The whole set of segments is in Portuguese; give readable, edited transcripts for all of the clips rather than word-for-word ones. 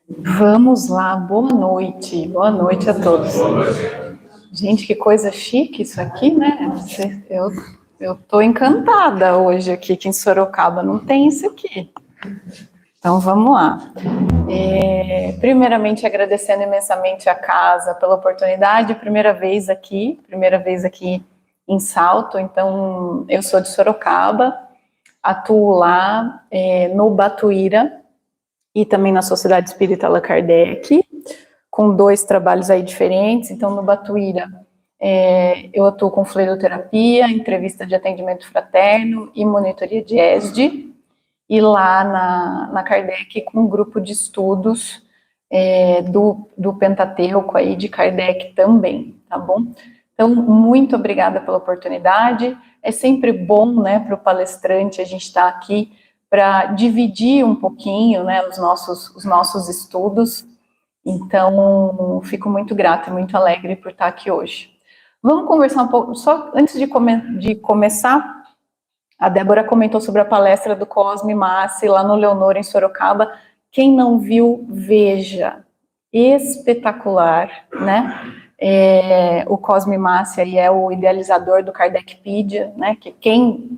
Vamos lá, boa noite a todos. Gente, que coisa chique isso aqui, né? Eu tô encantada hoje aqui, que em Sorocaba não tem isso aqui. Então vamos lá. Primeiramente agradecendo imensamente a casa pela oportunidade, primeira vez aqui em Salto. Então eu sou de Sorocaba, atuo lá no Batuíra, e também na Sociedade Espírita Allan Kardec, com 2 trabalhos aí diferentes. Então, no Batuíra, eu atuo com fluidoterapia, entrevista de atendimento fraterno e monitoria de ESD, e lá na Kardec, com um grupo de estudos do Pentateuco aí de Kardec também, tá bom? Então, muito obrigada pela oportunidade. É sempre bom, né, para o palestrante a gente estar aqui para dividir um pouquinho, né, os nossos estudos. Então, fico muito grata e muito alegre por estar aqui hoje. Vamos conversar um pouco, só antes de começar, a Débora comentou sobre a palestra do Cosme Massi lá no Leonor, em Sorocaba. Quem não viu, veja. Espetacular, né? O Cosme Massi aí é o idealizador do Kardecpedia, né? Que quem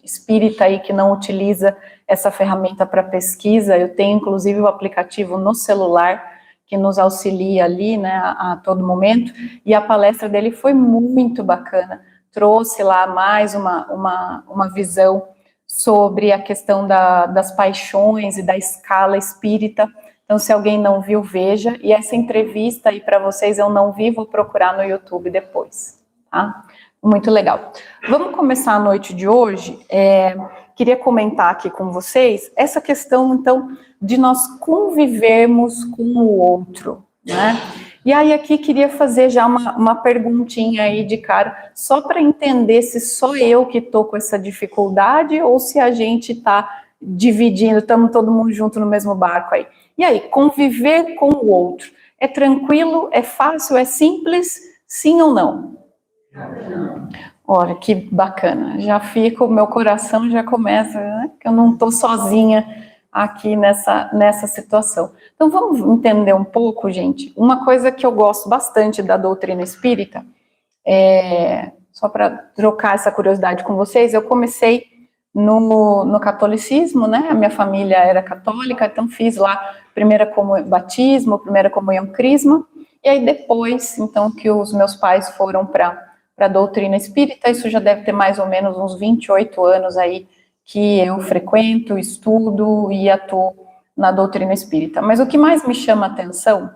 espírita aí que não utiliza essa ferramenta para pesquisa, eu tenho inclusive o aplicativo no celular que nos auxilia ali, né, a todo momento, e a palestra dele foi muito bacana, trouxe lá mais uma visão sobre a questão das paixões e da escala espírita. Então, se alguém não viu, veja, e essa entrevista aí para vocês eu não vi, vou procurar no YouTube depois, tá? Muito legal. Vamos começar a noite de hoje. Queria comentar aqui com vocês essa questão, então, de nós convivermos com o outro, né? E aí aqui queria fazer já uma perguntinha aí de cara, só para entender se só eu que estou com essa dificuldade ou se a gente está dividindo, estamos todo mundo junto no mesmo barco aí. E aí, conviver com o outro, é tranquilo, é fácil, é simples, sim ou não? Olha, que bacana, já fica, o meu coração já começa, né, que eu não estou sozinha aqui nessa situação. Então, vamos entender um pouco, gente, uma coisa que eu gosto bastante da doutrina espírita, só para trocar essa curiosidade com vocês, eu comecei no catolicismo, né, a minha família era católica, então fiz lá batismo, primeira comunhão, crisma, e aí depois, então, que os meus pais foram para a doutrina espírita, isso já deve ter mais ou menos uns 28 anos aí que eu frequento, estudo e atuo na doutrina espírita. Mas o que mais me chama a atenção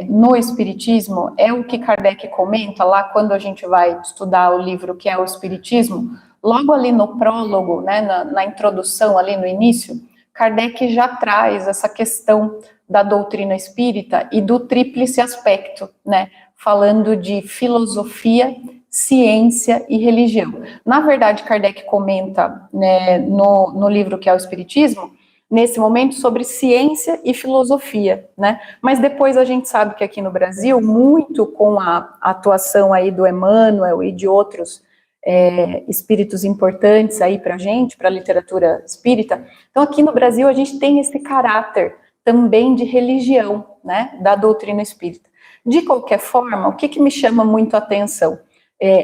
no espiritismo é o que Kardec comenta lá quando a gente vai estudar o livro que é o Espiritismo, logo ali no prólogo, né, na introdução ali no início, Kardec já traz essa questão da doutrina espírita e do tríplice aspecto, né, falando de filosofia, ciência e religião. Na verdade, Kardec comenta, né, no livro que é o Espiritismo, nesse momento, sobre ciência e filosofia, né? Mas depois a gente sabe que aqui no Brasil, muito com a atuação aí do Emmanuel e de outros espíritos importantes aí para a gente, para a literatura espírita, então aqui no Brasil a gente tem esse caráter também de religião, né, da doutrina espírita. De qualquer forma, o que me chama muito a atenção?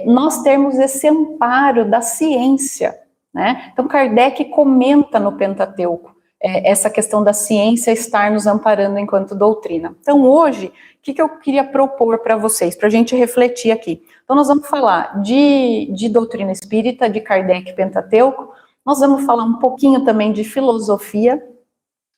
Nós temos esse amparo da ciência, né? Então Kardec comenta no Pentateuco essa questão da ciência estar nos amparando enquanto doutrina. Então hoje, o que eu queria propor para vocês, para a gente refletir aqui? Então nós vamos falar de doutrina espírita, de Kardec e Pentateuco, nós vamos falar um pouquinho também de filosofia,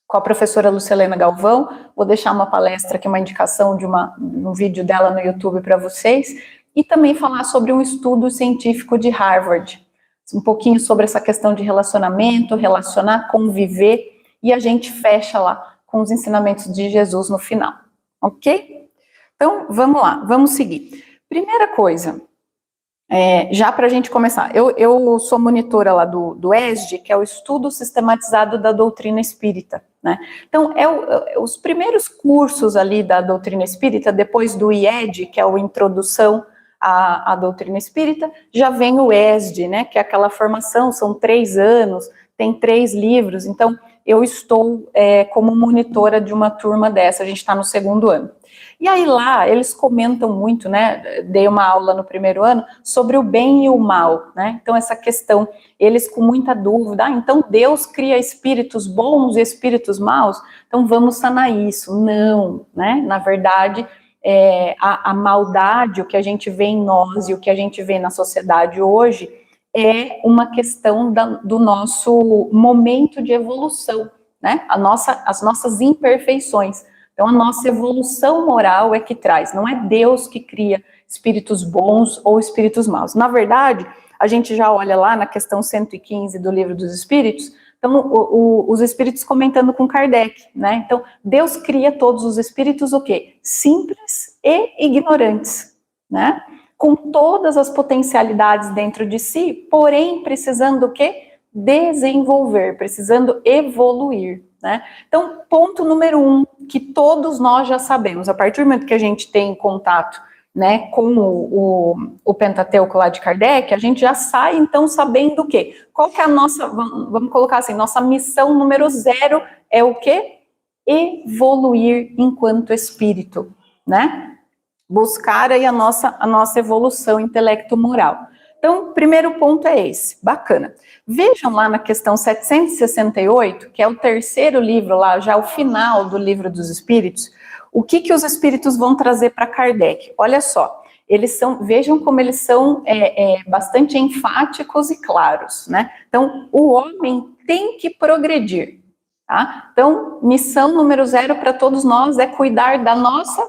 com a professora Lucilena Galvão, vou deixar uma palestra aqui, uma indicação de um vídeo dela no YouTube para vocês, e também falar sobre um estudo científico de Harvard, um pouquinho sobre essa questão de relacionamento, relacionar, conviver, e a gente fecha lá com os ensinamentos de Jesus no final, ok? Então, vamos lá, vamos seguir. Primeira coisa, já para a gente começar, eu sou monitora lá do ESD, que é o Estudo Sistematizado da Doutrina Espírita, né? Então, os primeiros cursos ali da doutrina espírita, depois do IED, que é a Introdução à Doutrina Espírita, já vem o ESD, né? Que é aquela formação, são 3 anos, tem 3 livros, então eu estou como monitora de uma turma dessa, a gente está no 2º ano. E aí lá, eles comentam muito, né, dei uma aula no 1º ano, sobre o bem e o mal, né, então essa questão, eles com muita dúvida, então Deus cria espíritos bons e espíritos maus, então vamos sanar isso. Não, né, na verdade, a maldade, o que a gente vê em nós e o que a gente vê na sociedade hoje, é uma questão do nosso momento de evolução, né, as nossas imperfeições. Então, a nossa evolução moral é que traz, não é Deus que cria espíritos bons ou espíritos maus. Na verdade, a gente já olha lá na questão 115 do Livro dos Espíritos, então, os espíritos comentando com Kardec, né? Então, Deus cria todos os espíritos o quê? Simples e ignorantes, né? Com todas as potencialidades dentro de si, porém, precisando o quê? Desenvolver, precisando evoluir. Né? Então, ponto número 1, que todos nós já sabemos, a partir do momento que a gente tem contato, né, com o Pentateuco lá de Kardec, a gente já sai, então, sabendo o quê? Qual que é a nossa, vamos colocar assim, nossa missão número 0 é o quê? Evoluir enquanto espírito, né? Buscar aí a nossa evolução intelecto-moral. Então, o primeiro ponto é esse, bacana. Vejam lá na questão 768, que é o 3º livro lá, já o final do Livro dos Espíritos, o que os espíritos vão trazer para Kardec? Olha só, vejam como eles são bastante enfáticos e claros, né? Então, o homem tem que progredir, tá? Então, missão número 0 para todos nós é cuidar da nossa...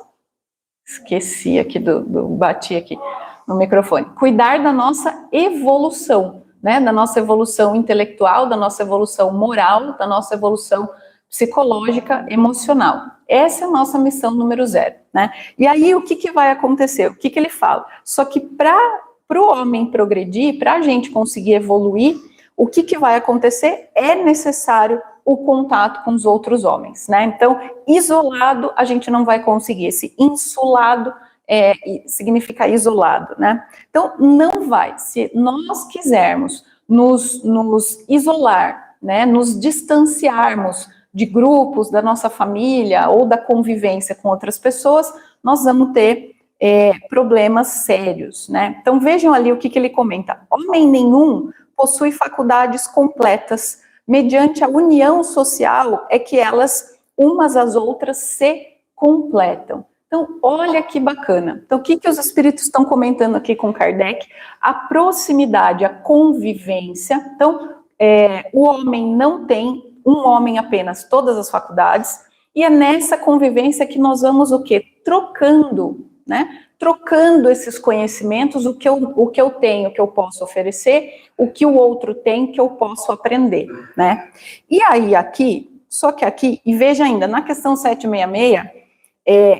Esqueci aqui bati aqui no microfone. Cuidar da nossa evolução, né? Da nossa evolução intelectual, da nossa evolução moral, da nossa evolução psicológica, emocional. Essa é a nossa missão número 0, né? E aí, o que vai acontecer? O que ele fala? Só que para o homem progredir, para a gente conseguir evoluir, o que vai acontecer? É necessário o contato com os outros homens, né? Então, isolado, a gente não vai conseguir. Esse insulado significa isolado, né? Então, não vai. Se nós quisermos nos isolar, né, nos distanciarmos de grupos, da nossa família ou da convivência com outras pessoas, nós vamos ter problemas sérios, né? Então, vejam ali o que ele comenta. Homem nenhum possui faculdades completas, mediante a união social é que elas, umas às outras, se completam. Então, olha que bacana. Então, o que os espíritos estão comentando aqui com Kardec? A proximidade, a convivência. Então, o homem não tem, um homem apenas, todas as faculdades, e é nessa convivência que nós vamos o quê? Trocando, né? Trocando esses conhecimentos, o que eu tenho, que eu posso oferecer, o que o outro tem, que eu posso aprender, né? E aí aqui, só que aqui, e veja ainda, na questão 766,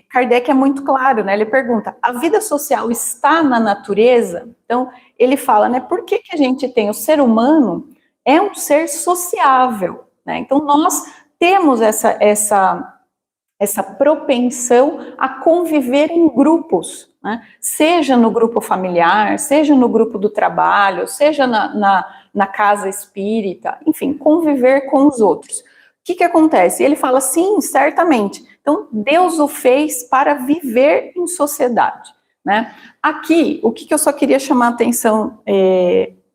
Kardec é muito claro, né? Ele pergunta, a vida social está na natureza? Então, ele fala, né? Por que a gente tem, o ser humano é um ser sociável, né? Então, nós temos essa propensão a conviver em grupos, né? Seja no grupo familiar, seja no grupo do trabalho, seja na casa espírita, enfim, conviver com os outros. O que acontece? Ele fala, sim, certamente. Então, Deus o fez para viver em sociedade, né? Aqui, o que eu só queria chamar a atenção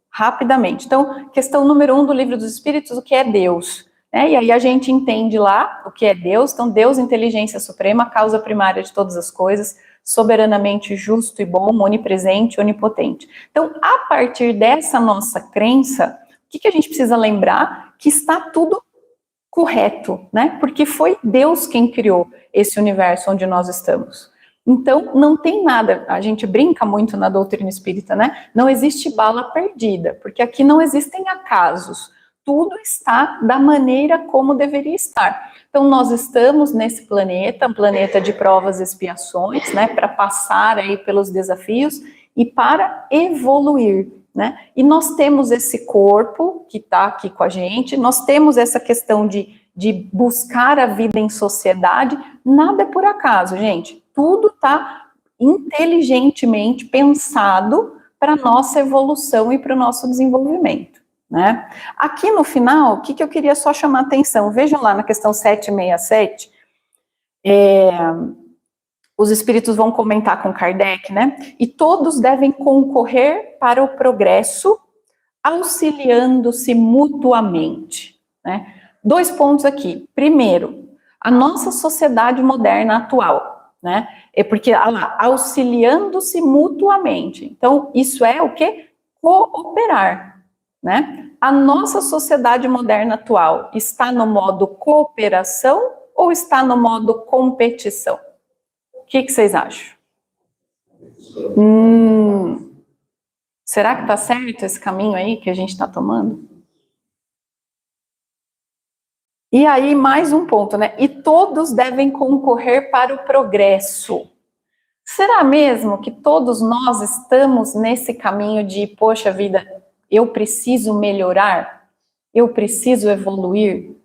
rapidamente. Então, questão número 1 do Livro dos Espíritos, o que é Deus? E aí a gente entende lá o que é Deus. Então, Deus, inteligência suprema, causa primária de todas as coisas, soberanamente justo e bom, onipresente, onipotente. Então, a partir dessa nossa crença, o que a gente precisa lembrar? Que está tudo correto, né? Porque foi Deus quem criou esse universo onde nós estamos. Então, não tem nada, a gente brinca muito na doutrina espírita, né? Não existe bala perdida, porque aqui não existem acasos. Tudo está da maneira como deveria estar. Então, nós estamos nesse planeta, um planeta de provas e expiações, né, para passar aí pelos desafios e para evoluir, né? E nós temos esse corpo que está aqui com a gente, nós temos essa questão de buscar a vida em sociedade, nada é por acaso, gente. Tudo está inteligentemente pensado para a nossa evolução e para o nosso desenvolvimento, né? Aqui no final, o que eu queria só chamar a atenção, vejam lá na questão 767, os espíritos vão comentar com Kardec, né? E todos devem concorrer para o progresso, auxiliando-se mutuamente, né? 2 pontos aqui. Primeiro, a nossa sociedade moderna atual, né? É porque, olha lá, auxiliando-se mutuamente. Então, isso é o quê? Cooperar, né? A nossa sociedade moderna atual está no modo cooperação ou está no modo competição? O que vocês acham? Será que está certo esse caminho aí que a gente está tomando? E aí, mais um ponto, né? E todos devem concorrer para o progresso. Será mesmo que todos nós estamos nesse caminho de, poxa vida, eu preciso melhorar? Eu preciso evoluir?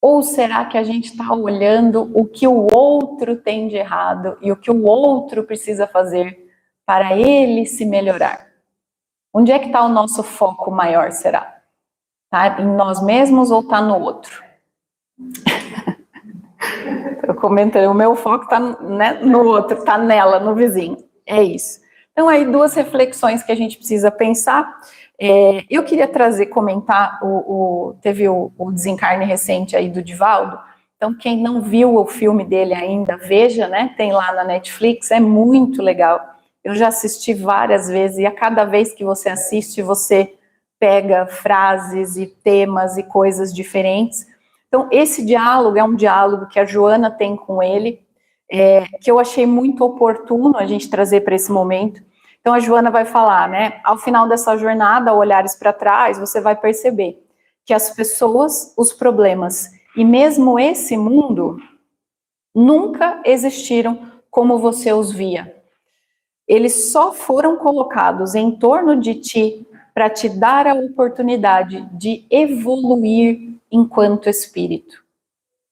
Ou será que a gente está olhando o que o outro tem de errado e o que o outro precisa fazer para ele se melhorar? Onde é que está o nosso foco maior, será? Tá em nós mesmos ou está no outro? Eu comentei, o meu foco está, né, no outro, está nela, no vizinho. É isso. Então, aí, 2 reflexões que a gente precisa pensar. Eu queria comentar, teve o desencarne recente aí do Divaldo. Então, quem não viu o filme dele ainda, veja, né? Tem lá na Netflix, é muito legal. Eu já assisti várias vezes, e a cada vez que você assiste, você pega frases e temas e coisas diferentes. Então, esse diálogo é um diálogo que a Joana tem com ele, que eu achei muito oportuno a gente trazer para esse momento. Então, a Joana vai falar, né, ao final dessa jornada, ao olhares para trás, você vai perceber que as pessoas, os problemas e mesmo esse mundo nunca existiram como você os via. Eles só foram colocados em torno de ti para te dar a oportunidade de evoluir enquanto espírito,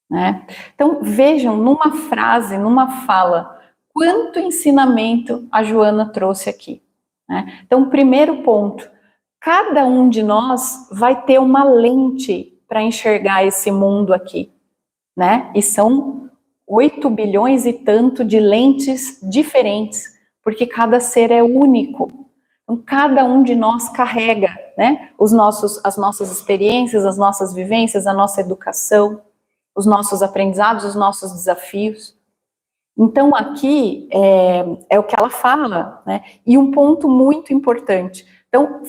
né? Então, vejam, numa frase, numa fala, quanto ensinamento a Joana trouxe aqui, né? Então, primeiro ponto, cada um de nós vai ter uma lente para enxergar esse mundo aqui, né? E são 8 bilhões e tanto de lentes diferentes, porque cada ser é único. Então, cada um de nós carrega, né, as nossas experiências, as nossas vivências, a nossa educação, os nossos aprendizados, os nossos desafios. Então, aqui é o que ela fala, né? E um ponto muito importante. Então,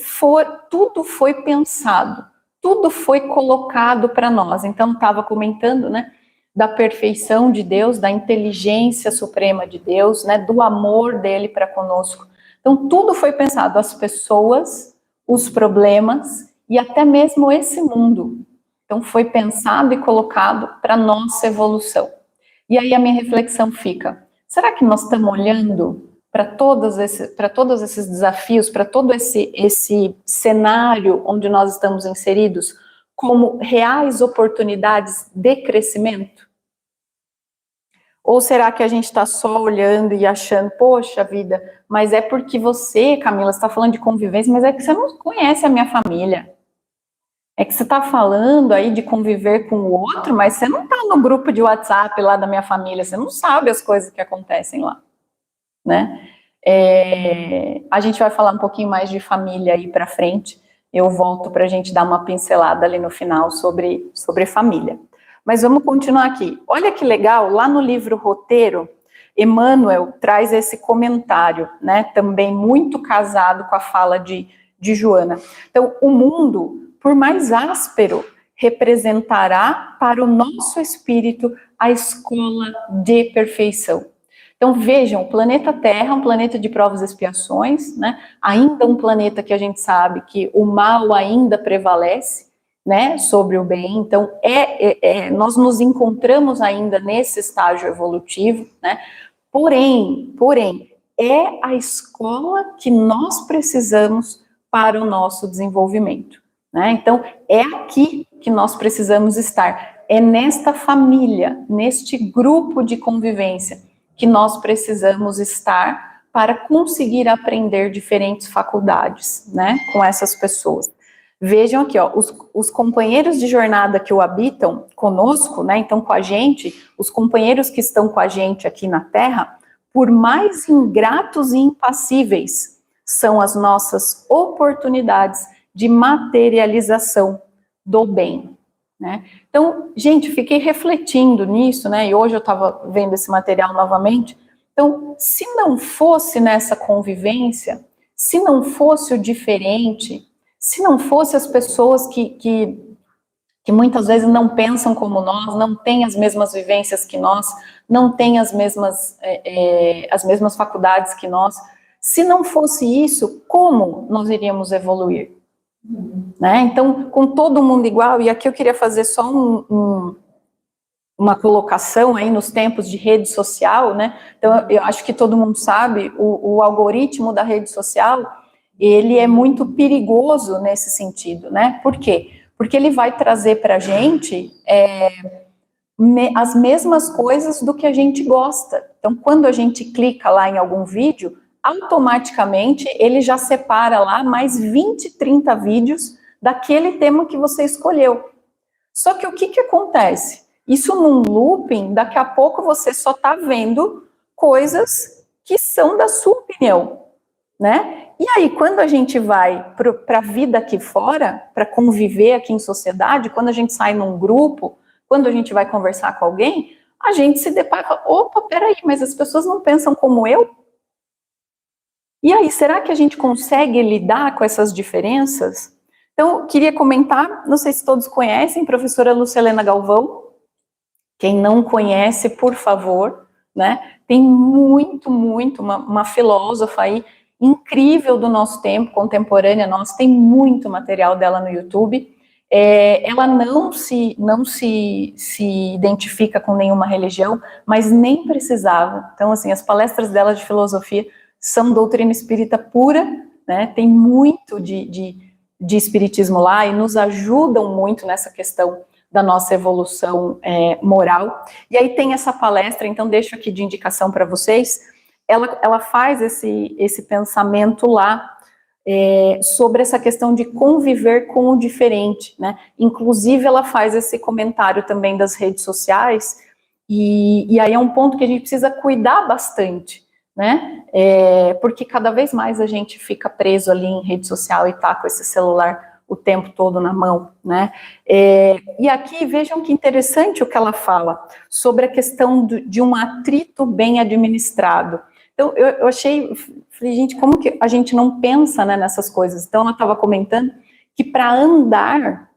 tudo foi pensado, tudo foi colocado para nós. Então, estava comentando, né, da perfeição de Deus, da inteligência suprema de Deus, né, do amor dele para conosco. Então, tudo foi pensado, as pessoas, os problemas e até mesmo esse mundo. Então, foi pensado e colocado para nossa evolução. E aí a minha reflexão fica, será que nós estamos olhando para todos esses desafios, para todo esse cenário onde nós estamos inseridos, como reais oportunidades de crescimento? Ou será que a gente está só olhando e achando, poxa vida, mas é porque você, Camila, está falando de convivência, mas é que você não conhece a minha família. É que você está falando aí de conviver com o outro, mas você não está no grupo de WhatsApp lá da minha família, você não sabe as coisas que acontecem lá, né? A gente vai falar um pouquinho mais de família aí para frente, eu volto para a gente dar uma pincelada ali no final sobre família. Mas vamos continuar aqui. Olha que legal, lá no livro Roteiro, Emmanuel traz esse comentário, né, também muito casado com a fala de Joana. Então, o mundo, por mais áspero, representará para o nosso espírito a escola de perfeição. Então, vejam, o planeta Terra é um planeta de provas e expiações, né? Ainda um planeta que a gente sabe que o mal ainda prevalece, né, sobre o bem. Então, nós nos encontramos ainda nesse estágio evolutivo, né? Porém, é a escola que nós precisamos para o nosso desenvolvimento, né? Então, é aqui que nós precisamos estar, é nesta família, neste grupo de convivência que nós precisamos estar para conseguir aprender diferentes faculdades, né, com essas pessoas. Vejam aqui, ó, os companheiros de jornada que o habitam conosco, né, então com a gente, os companheiros que estão com a gente aqui na Terra, por mais ingratos e impassíveis, são as nossas oportunidades de materialização do bem, né? Então, gente, fiquei refletindo nisso, né, e hoje eu estava vendo esse material novamente. Então, se não fosse nessa convivência, se não fosse o diferente, se não fosse as pessoas que muitas vezes não pensam como nós, não têm as mesmas vivências que nós, não têm as mesmas faculdades que nós, se não fosse isso, como nós iríamos evoluir? Né? Então, com todo mundo igual, e aqui eu queria fazer só uma colocação aí nos tempos de rede social, né? Então, eu acho que todo mundo sabe, o algoritmo da rede social, ele é muito perigoso nesse sentido, né? Por quê? Porque ele vai trazer para a gente as mesmas coisas do que a gente gosta. Então, quando a gente clica lá em algum vídeo, automaticamente ele já separa lá mais 20, 30 vídeos daquele tema que você escolheu. Só que o que acontece? Isso num looping, daqui a pouco você só está vendo coisas que são da sua opinião, né? E aí, quando a gente vai para a vida aqui fora, para conviver aqui em sociedade, quando a gente sai num grupo, quando a gente vai conversar com alguém, a gente se depara e fala, opa, peraí, mas as pessoas não pensam como eu? E aí, será que a gente consegue lidar com essas diferenças? Então, queria comentar, não sei se todos conhecem, professora Lucilena Galvão. Quem não conhece, por favor, né? Tem uma filósofa aí incrível do nosso tempo, contemporânea nossa, tem muito material dela no YouTube. Ela não se identifica com nenhuma religião, mas nem precisava. Então, assim, as palestras dela de filosofia são doutrina espírita pura, né? Tem muito de espiritismo lá e nos ajudam muito nessa questão da nossa evolução moral. E aí tem essa palestra, então deixo aqui de indicação para vocês, ela faz esse pensamento lá sobre essa questão de conviver com o diferente, né? Inclusive ela faz esse comentário também das redes sociais, e aí é um ponto que a gente precisa cuidar bastante, né? Porque cada vez mais a gente fica preso ali em rede social e tá com esse celular o tempo todo na mão, né? E aqui vejam que interessante o que ela fala sobre a questão de um atrito bem administrado. Então, eu falei, gente, como que a gente não pensa, né, nessas coisas? Então, ela estava comentando que para andar,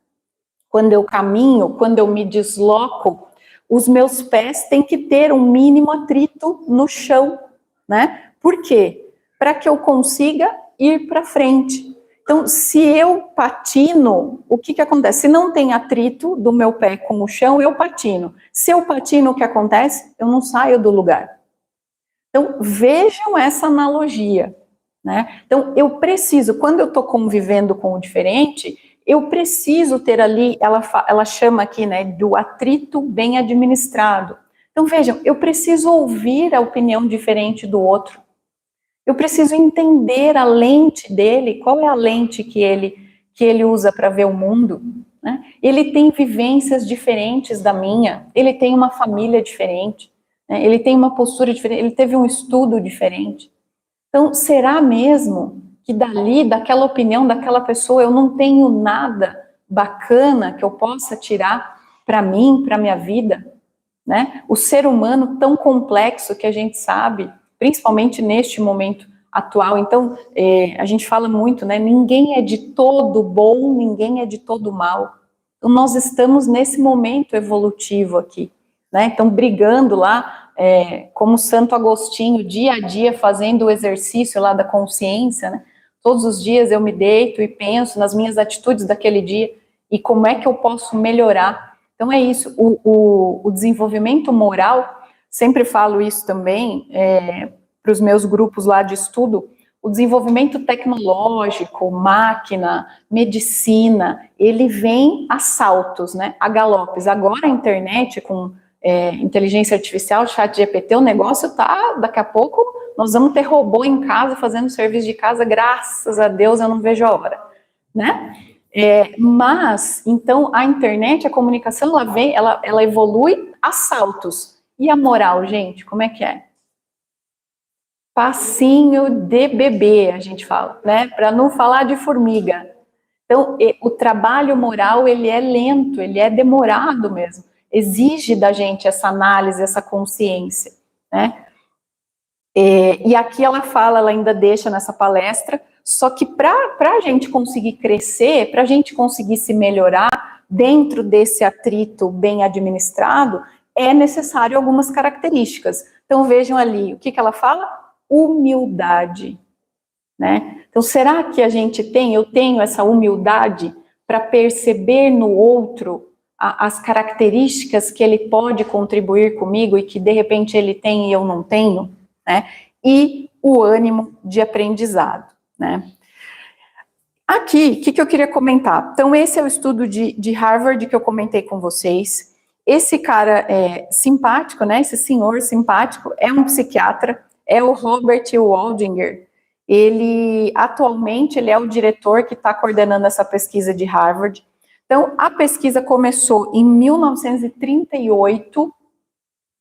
quando eu caminho, quando eu me desloco, os meus pés têm que ter um mínimo atrito no chão, né? Por quê? Para que eu consiga ir para frente. Então, se eu patino, o que acontece? Se não tem atrito do meu pé com o chão, eu patino. Se eu patino, o que acontece? Eu não saio do lugar. Então, vejam essa analogia, né? Então, eu preciso, quando eu estou convivendo com o diferente, eu preciso ter ali, ela chama aqui, né, do atrito bem administrado. Então, vejam, eu preciso ouvir a opinião diferente do outro. Eu preciso entender a lente dele, qual é a lente que ele usa para ver o mundo, né? Ele tem vivências diferentes da minha, ele tem uma família diferente, né? Ele tem uma postura diferente, ele teve um estudo diferente. Então, será mesmo que daquela opinião daquela pessoa, eu não tenho nada bacana que eu possa tirar para mim, para minha vida, né? O ser humano tão complexo que a gente sabe, principalmente neste momento atual. Então, a gente fala muito, né? Ninguém é de todo bom, ninguém é de todo mal. Então, nós estamos nesse momento evolutivo aqui, né? Então, brigando lá, como Santo Agostinho, dia a dia, fazendo o exercício lá da consciência, né? Todos os dias eu me deito e penso nas minhas atitudes daquele dia e como é que eu posso melhorar. Então, é isso. O desenvolvimento moral, sempre falo isso também, para os meus grupos lá de estudo, o desenvolvimento tecnológico, máquina, medicina, ele vem a saltos, né, a galopes. Agora a internet com inteligência artificial, ChatGPT, o negócio tá, daqui a pouco nós vamos ter robô em casa fazendo serviço de casa, graças a Deus eu não vejo a hora, né? Mas, então, a internet, a comunicação, ela evolui a saltos. E a moral, gente, como é que é? Passinho de bebê, a gente fala, né? Para não falar de formiga. Então, o trabalho moral, ele é lento, ele é demorado mesmo. Exige da gente essa análise, essa consciência, né? E aqui ela ainda deixa nessa palestra, só que para a gente conseguir crescer, para a gente conseguir se melhorar dentro desse atrito bem administrado, é necessário algumas características. Então vejam ali, o que ela fala? Humildade, né? Então será que eu tenho essa humildade para perceber no outro as características que ele pode contribuir comigo e que de repente ele tem e eu não tenho? Né? E o ânimo de aprendizado, né? Aqui, o que eu queria comentar? Então, esse é o estudo de Harvard que eu comentei com vocês. Esse cara é simpático, né? Esse senhor simpático é um psiquiatra, é o Robert Waldinger. Atualmente, ele é o diretor que está coordenando essa pesquisa de Harvard. Então, a pesquisa começou em 1938,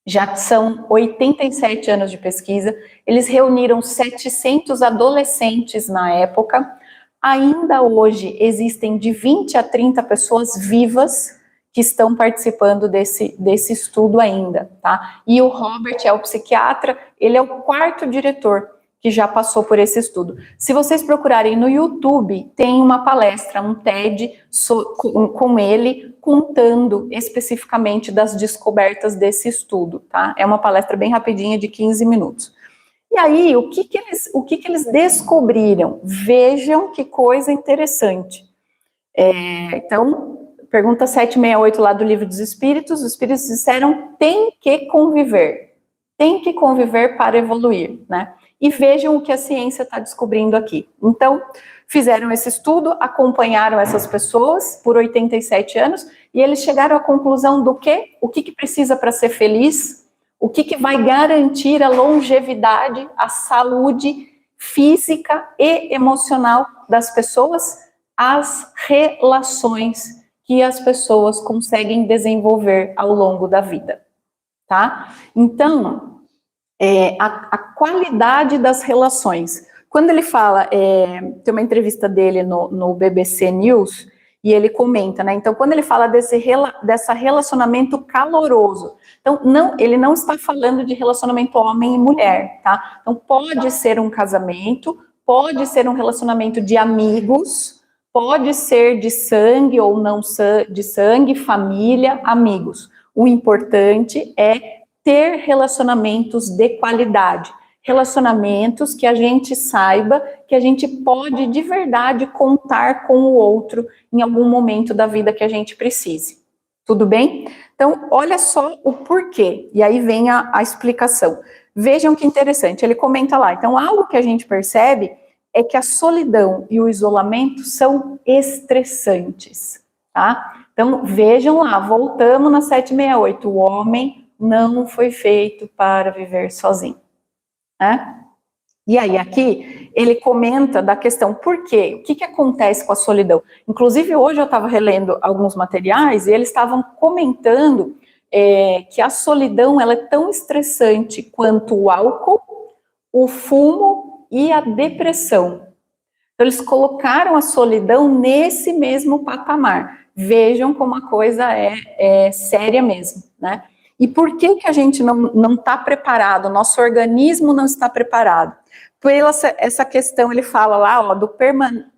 já são 87 anos de pesquisa, eles reuniram 700 adolescentes na época. Ainda hoje existem de 20 a 30 pessoas vivas que estão participando desse estudo ainda, tá? E o Robert é o psiquiatra, ele é o 4º diretor que já passou por esse estudo. Se vocês procurarem no YouTube, tem uma palestra, um TED com ele, contando especificamente das descobertas desse estudo, tá? É uma palestra bem rapidinha, de 15 minutos. E aí, o que eles descobriram? Vejam que coisa interessante. Então, pergunta 768 lá do Livro dos Espíritos, os Espíritos disseram, tem que conviver para evoluir, né? E vejam o que a ciência está descobrindo aqui. Então, fizeram esse estudo, acompanharam essas pessoas por 87 anos, e eles chegaram à conclusão do quê? O que precisa para ser feliz? O que vai garantir a longevidade, a saúde física e emocional das pessoas? As relações que as pessoas conseguem desenvolver ao longo da vida, tá? Então, a qualidade das relações. Quando ele fala, tem uma entrevista dele no BBC News, e ele comenta, né? Então, quando ele fala desse relacionamento caloroso, então, ele não está falando de relacionamento homem e mulher, tá? Então, pode ser um casamento, pode ser um relacionamento de amigos, pode ser de sangue ou não de sangue, família, amigos. O importante é ter relacionamentos de qualidade, relacionamentos que a gente saiba que a gente pode de verdade contar com o outro em algum momento da vida que a gente precise. Tudo bem? Então, olha só o porquê, e aí vem a explicação. Vejam que interessante, ele comenta lá, então algo que a gente percebe é que a solidão e o isolamento são estressantes, tá? Então, vejam lá, voltamos na 768, o homem não foi feito para viver sozinho, né? E aí, aqui, ele comenta da questão, por quê? O que acontece com a solidão? Inclusive, hoje eu estava relendo alguns materiais e eles estavam comentando que a solidão ela é tão estressante quanto o álcool, o fumo e a depressão. Então, eles colocaram a solidão nesse mesmo patamar. Vejam como a coisa é séria mesmo, né? E por que a gente não está preparado, nosso organismo não está preparado? Por essa questão, ele fala lá, ó, do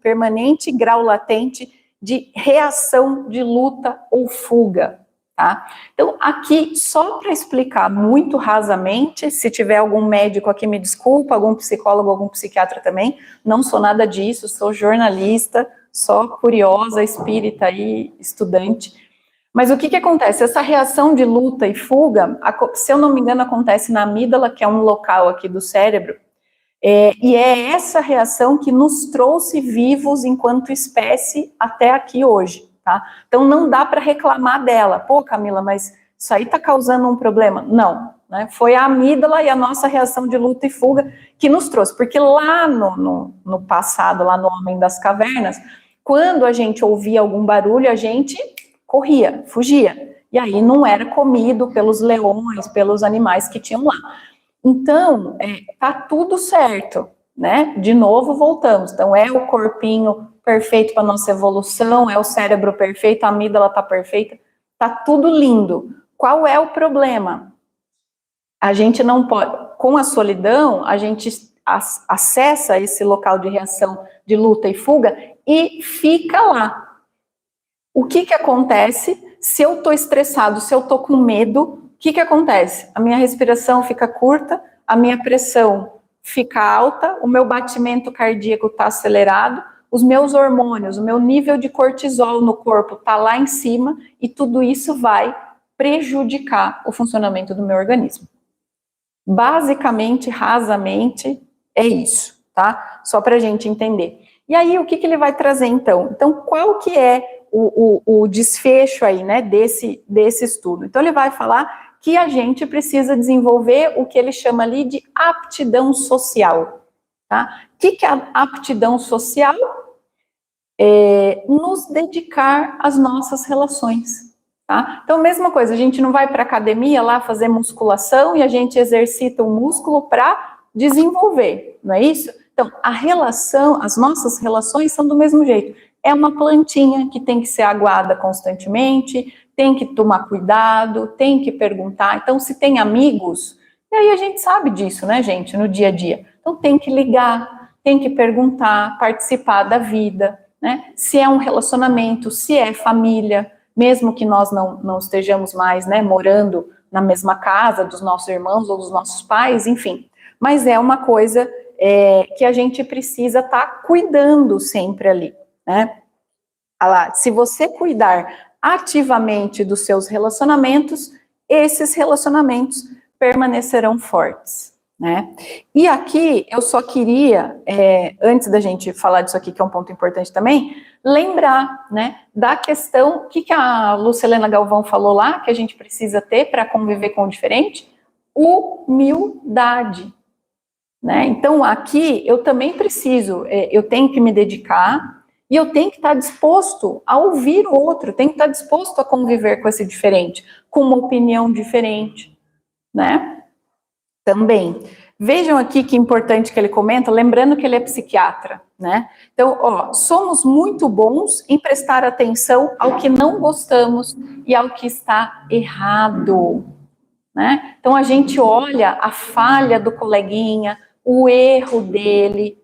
permanente grau latente de reação de luta ou fuga, tá? Então, aqui, só para explicar muito rasamente, se tiver algum médico aqui, me desculpa, algum psicólogo, algum psiquiatra também, não sou nada disso, sou jornalista, só curiosa, espírita e estudante. Mas o que acontece? Essa reação de luta e fuga, se eu não me engano, acontece na amígdala, que é um local aqui do cérebro, e é essa reação que nos trouxe vivos enquanto espécie até aqui hoje, tá? Então não dá para reclamar dela. Pô, Camila, mas isso aí está causando um problema? Não, né? Foi a amígdala e a nossa reação de luta e fuga que nos trouxe, porque lá no passado, lá no Homem das Cavernas, Quando a gente ouvia algum barulho, a gente corria, fugia. E aí não era comido pelos leões, pelos animais que tinham lá. Então, tá tudo certo, né? De novo, voltamos. Então, é o corpinho perfeito para nossa evolução, é o cérebro perfeito, a amígdala tá perfeita, tá tudo lindo. Qual é o problema? A gente não pode, com a solidão, a gente acessa esse local de reação de luta e fuga e fica lá. O que acontece se eu tô estressado, se eu tô com medo? O que acontece? A minha respiração fica curta, a minha pressão fica alta, o meu batimento cardíaco está acelerado, os meus hormônios, o meu nível de cortisol no corpo está lá em cima e tudo isso vai prejudicar o funcionamento do meu organismo. Basicamente, rasamente, é isso, tá? Só para a gente entender. E aí, o que ele vai trazer, então? Então, qual que é o desfecho aí, né, desse estudo? Então, ele vai falar que a gente precisa desenvolver o que ele chama ali de aptidão social, tá? O que é a aptidão social? Nos dedicar às nossas relações, tá? Então, mesma coisa, a gente não vai para academia lá fazer musculação e a gente exercita o músculo para desenvolver, não é isso? Então, a relação, as nossas relações são do mesmo jeito. É uma plantinha que tem que ser aguada constantemente, tem que tomar cuidado, tem que perguntar. Então, se tem amigos, e aí a gente sabe disso, né, gente, no dia a dia. Então, tem que ligar, tem que perguntar, participar da vida, né? Se é um relacionamento, se é família, mesmo que nós não estejamos mais, né, morando na mesma casa dos nossos irmãos ou dos nossos pais, enfim. Mas é uma coisa que a gente precisa estar cuidando sempre ali, né? Se você cuidar ativamente dos seus relacionamentos, esses relacionamentos permanecerão fortes, né? E aqui eu só queria, antes da gente falar disso aqui, que é um ponto importante também, lembrar, né, da questão, o que a Lucilena Galvão falou lá, que a gente precisa ter para conviver com o diferente? Humildade, né? Então aqui eu também preciso, eu tenho que me dedicar, e eu tenho que estar disposto a ouvir o outro, tenho que estar disposto a conviver com esse diferente, com uma opinião diferente, né? Também. Vejam aqui que importante que ele comenta, lembrando que ele é psiquiatra, né? Então, somos muito bons em prestar atenção ao que não gostamos e ao que está errado, né? Então, a gente olha a falha do coleguinha, o erro dele,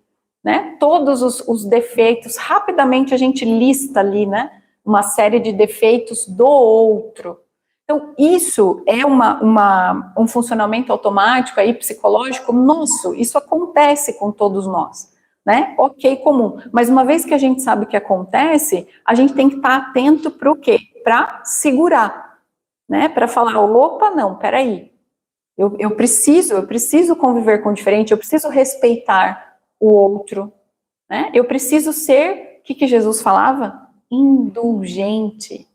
né? Todos os defeitos, rapidamente a gente lista ali, né? Uma série de defeitos do outro. Então, isso é um funcionamento automático aí, psicológico nosso, isso acontece com todos nós, né? Ok, comum. Mas uma vez que a gente sabe o que acontece, a gente tem que estar atento para o quê? Para segurar, né? Para falar, opa, não, peraí. Eu preciso conviver com o diferente, eu preciso respeitar o outro, né? Eu preciso ser, o que Jesus falava? Indulgente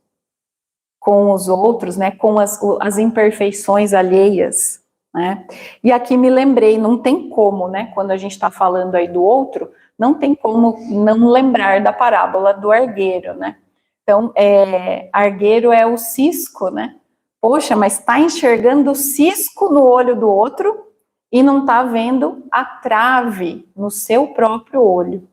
com os outros, né? Com as imperfeições alheias, né? E aqui me lembrei, não tem como, né? Quando a gente está falando aí do outro, não tem como não lembrar da parábola do argueiro, né? Então, argueiro é o cisco, né? Poxa, mas está enxergando o cisco no olho do outro e não está vendo a trave no seu próprio olho,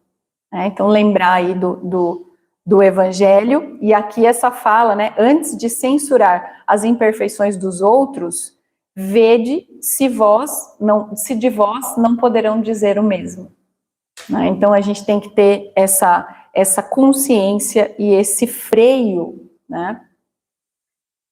né? Então, lembrar aí do Evangelho, e aqui essa fala, né? Antes de censurar as imperfeições dos outros, vede se de vós não poderão dizer o mesmo, né? Então, a gente tem que ter essa consciência e esse freio, né?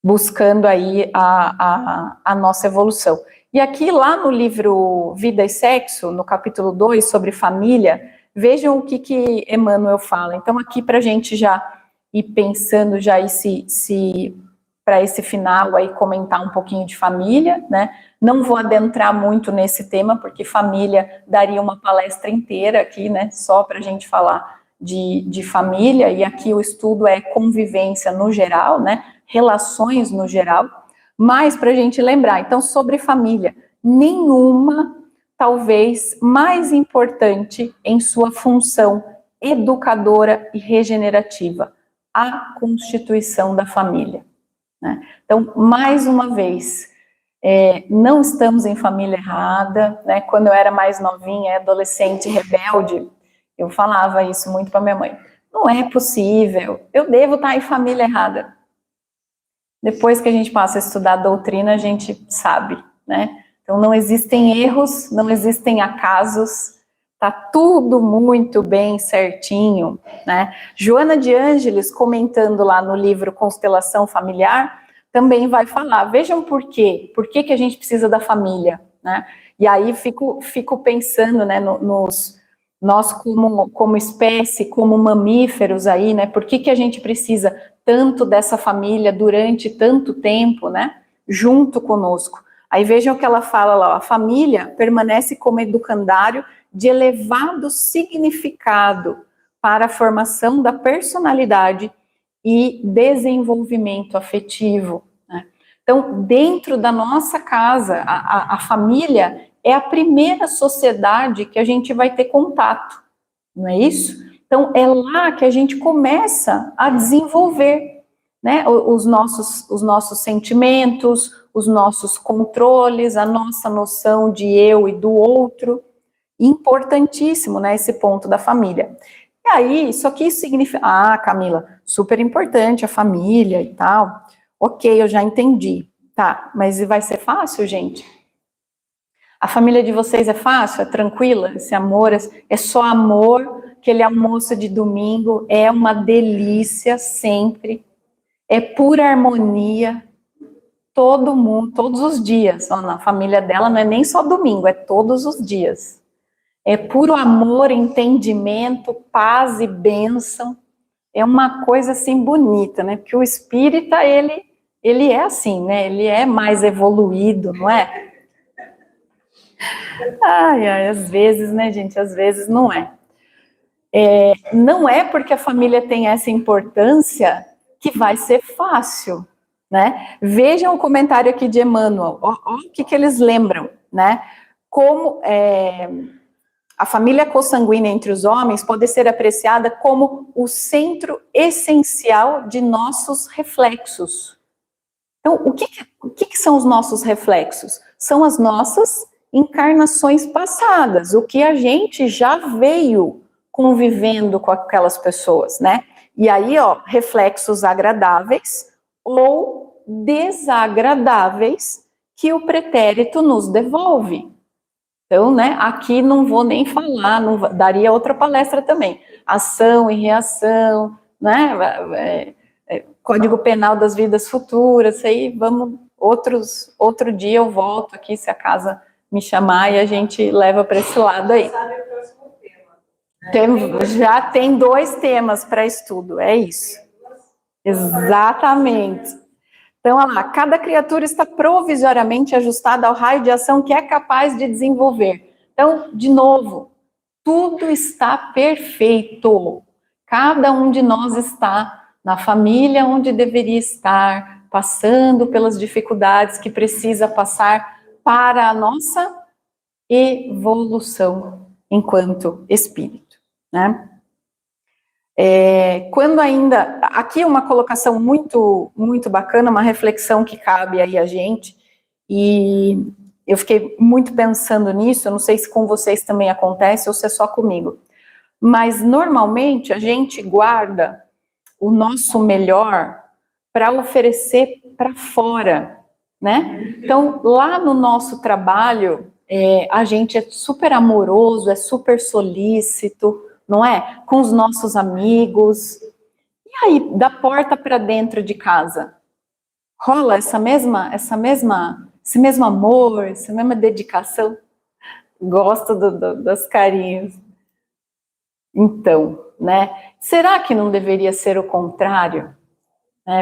Buscando aí a nossa evolução. E aqui, lá no livro Vida e Sexo, no capítulo 2, sobre família, vejam o que Emmanuel fala. Então, aqui para a gente já ir pensando, já ir para esse final aí, comentar um pouquinho de família, né? Não vou adentrar muito nesse tema, porque família daria uma palestra inteira aqui, né? Só para a gente falar de família, e aqui o estudo é convivência no geral, né? Relações no geral, mas para a gente lembrar, então, sobre família, nenhuma, talvez, mais importante em sua função educadora e regenerativa, a constituição da família, né? Então, mais uma vez, não estamos em família errada, né? Quando eu era mais novinha, adolescente, rebelde, eu falava isso muito para minha mãe. Não é possível, eu devo estar em família errada. Depois que a gente passa a estudar a doutrina, a gente sabe, né? Então, não existem erros, não existem acasos, tá tudo muito bem certinho, né? Joana de Ângeles, comentando lá no livro Constelação Familiar, também vai falar, vejam por quê que a gente precisa da família, né? E aí fico pensando, né, nós como espécie, como mamíferos aí, né, por que a gente precisa tanto dessa família durante tanto tempo, né, junto conosco? Aí vejam o que ela fala lá, a família permanece como educandário de elevado significado para a formação da personalidade e desenvolvimento afetivo, né? Então, dentro da nossa casa, a família é a primeira sociedade que a gente vai ter contato, não é isso? Então, é lá que a gente começa a desenvolver, né, os nossos sentimentos, os nossos controles, a nossa noção de eu e do outro. Importantíssimo, né, esse ponto da família. E aí, isso aqui significa, Camila, super importante a família e tal. Ok, eu já entendi. Tá, mas vai ser fácil, gente? A família de vocês é fácil? É tranquila? Esse amor é só amor? Aquele almoço de domingo é uma delícia sempre. É pura harmonia. Todo mundo, todos os dias. Na família dela não é nem só domingo, é todos os dias. É puro amor, entendimento, paz e bênção. É uma coisa assim bonita, né? Porque o espírita, ele é assim, né? Ele é mais evoluído, não é? Ai, às vezes, né, gente? Às vezes não é. Não é porque a família tem essa importância que vai ser fácil, né? Vejam o comentário aqui de Emmanuel. Ó, o que eles lembram, né? Como a família consanguínea entre os homens pode ser apreciada como o centro essencial de nossos reflexos. Então, o que são os nossos reflexos? São as nossas encarnações passadas, o que a gente já veio convivendo com aquelas pessoas, né? E aí, ó, reflexos agradáveis ou desagradáveis que o pretérito nos devolve. Então, né, aqui não vou nem falar, daria outra palestra também. Ação e reação, né, Código Penal das Vidas Futuras, isso aí, outro dia eu volto aqui, se a casa me chamar, e a gente leva para esse lado aí. Já tem 2 temas para estudo, é isso. Exatamente. Então, olha lá, cada criatura está provisoriamente ajustada ao raio de ação que é capaz de desenvolver. Então, de novo, tudo está perfeito. Cada um de nós está na família onde deveria estar, passando pelas dificuldades que precisa passar para a nossa evolução enquanto espírito, né? Quando ainda, aqui uma colocação muito, muito bacana, uma reflexão que cabe aí a gente, e eu fiquei muito pensando nisso, eu não sei se com vocês também acontece ou se é só comigo, mas normalmente a gente guarda o nosso melhor para oferecer para fora, né? Então, lá no nosso trabalho, a gente é super amoroso, é super solícito, não é? Com os nossos amigos. E aí, da porta para dentro de casa, rola esse mesmo amor, essa mesma dedicação? Gosto das carinhas. Então, né? Será que não deveria ser o contrário?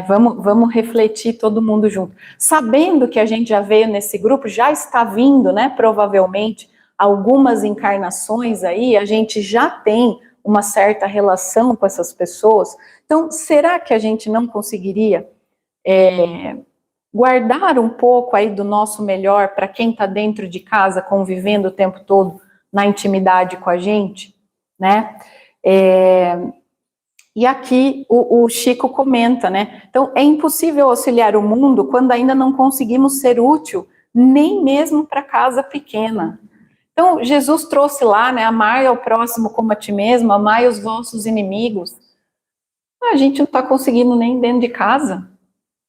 Vamos refletir todo mundo junto. Sabendo que a gente já veio nesse grupo, já está vindo, né? Provavelmente, algumas encarnações aí, a gente já tem uma certa relação com essas pessoas. Então, será que a gente não conseguiria guardar um pouco aí do nosso melhor para quem está dentro de casa, convivendo o tempo todo na intimidade com a gente, né? E aqui o Chico comenta, né? Então, é impossível auxiliar o mundo quando ainda não conseguimos ser útil, nem mesmo para casa pequena. Então, Jesus trouxe lá, né? Amai ao próximo como a ti mesmo, amai os vossos inimigos. A gente não está conseguindo nem dentro de casa,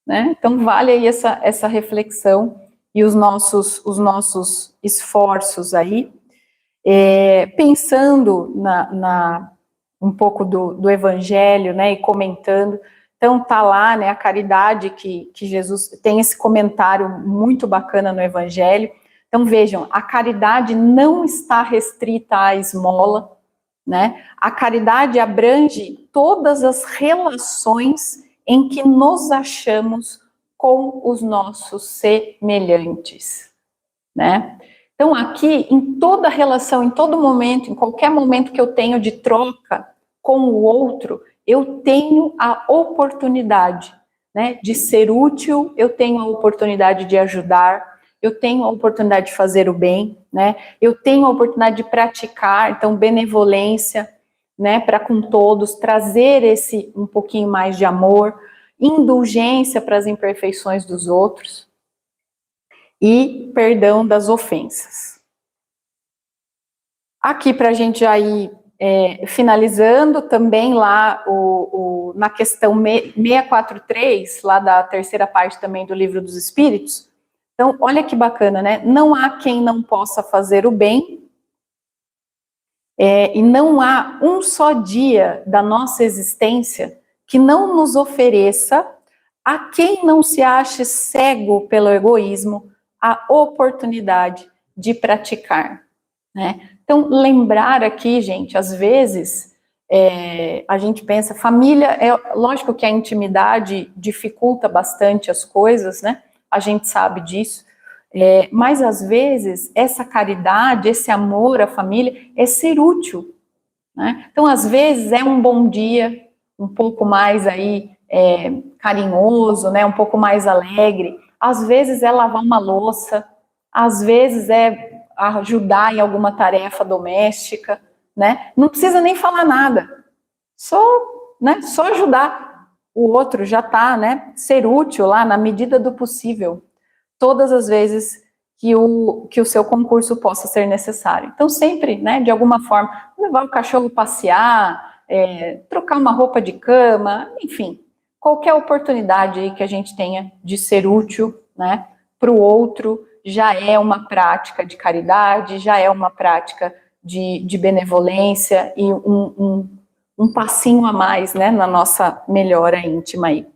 né? Então, vale aí essa reflexão e os nossos esforços aí, pensando um pouco do Evangelho, né, e comentando. Então, tá lá, né, a caridade que Jesus tem esse comentário muito bacana no Evangelho. Então, vejam, a caridade não está restrita à esmola, né? A caridade abrange todas as relações em que nos achamos com os nossos semelhantes, né? Então, aqui, em toda relação, em todo momento, em qualquer momento que eu tenho de troca com o outro, eu tenho a oportunidade, né, de ser útil, eu tenho a oportunidade de ajudar, eu tenho a oportunidade de fazer o bem, né, eu tenho a oportunidade de praticar, então, benevolência, né, para com todos, trazer esse um pouquinho mais de amor, indulgência para as imperfeições dos outros e perdão das ofensas. Aqui para a gente já ir finalizando, também lá na questão 643, lá da terceira parte também do Livro dos Espíritos. Então, olha que bacana, né? Não há quem não possa fazer o bem, e não há um só dia da nossa existência que não nos ofereça, a quem não se ache cego pelo egoísmo, a oportunidade de praticar, né? Então, lembrar aqui, gente, às vezes, a gente pensa, família, lógico que a intimidade dificulta bastante as coisas, né? A gente sabe disso, mas às vezes, essa caridade, esse amor à família, é ser útil, né? Então, às vezes, é um bom dia, um pouco mais aí, carinhoso, né? Um pouco mais alegre, às vezes é lavar uma louça, às vezes é ajudar em alguma tarefa doméstica, né? Não precisa nem falar nada, só ajudar o outro já tá, né? Ser útil lá na medida do possível, todas as vezes que o seu concurso possa ser necessário. Então, sempre, né, de alguma forma, levar o cachorro passear, trocar uma roupa de cama, enfim, qualquer oportunidade aí que a gente tenha de ser útil, né, para o outro, já é uma prática de caridade, já é uma prática de benevolência e um passinho a mais, né, na nossa melhora íntima aí.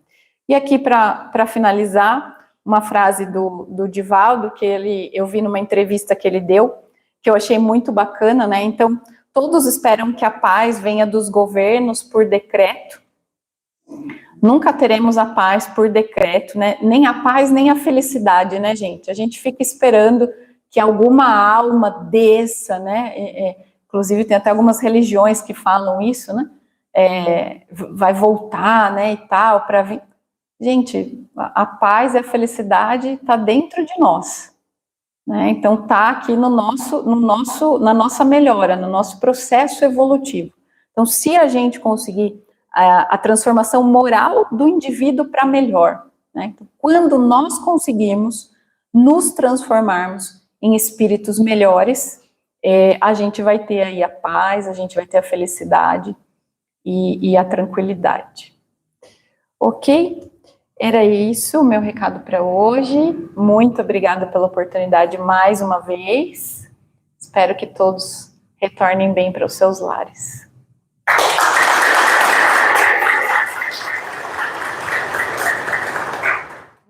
E aqui, para finalizar, uma frase do Divaldo, que eu vi numa entrevista que ele deu, que eu achei muito bacana, né? Então, todos esperam que a paz venha dos governos por decreto. Nunca teremos a paz por decreto, né? Nem a paz, nem a felicidade, né, gente? A gente fica esperando que alguma alma desça, né? Inclusive, tem até algumas religiões que falam isso, né? Vai voltar, né, e tal, para vir. Gente, a paz e a felicidade está dentro de nós, né? Então está aqui na nossa melhora, no nosso processo evolutivo. Então, se a gente conseguir a transformação moral do indivíduo para melhor, né? Então, quando nós conseguimos nos transformarmos em espíritos melhores, a gente vai ter aí a paz, a gente vai ter a felicidade e a tranquilidade. Ok? Era isso o meu recado para hoje. Muito obrigada pela oportunidade mais uma vez. Espero que todos retornem bem para os seus lares.